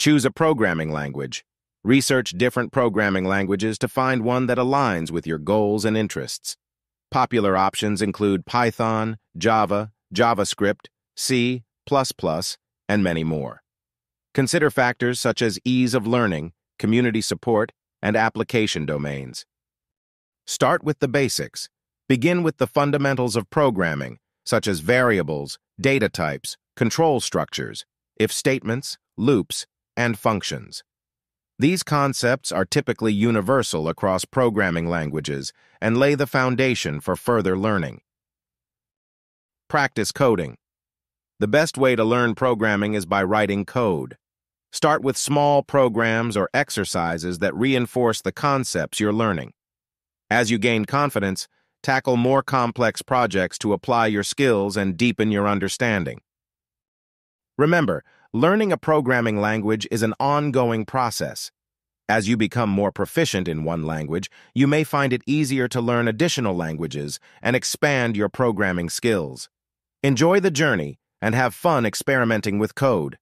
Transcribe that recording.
Choose a programming language. Research different programming languages to find one that aligns with your goals and interests. Popular options include Python, Java, JavaScript, C++, and many more. Consider factors such as ease of learning, community support, and application domains. Start with the basics. Begin with the fundamentals of programming, such as variables, data types, control structures, if statements, loops, and functions. These concepts are typically universal across programming languages and lay the foundation for further learning. Practice coding. The best way to learn programming is by writing code. Start with small programs or exercises that reinforce the concepts you're learning. As you gain confidence, tackle more complex projects to apply your skills and deepen your understanding. Remember, learning a programming language is an ongoing process. As you become more proficient in one language, you may find it easier to learn additional languages and expand your programming skills. Enjoy the journey and have fun experimenting with code.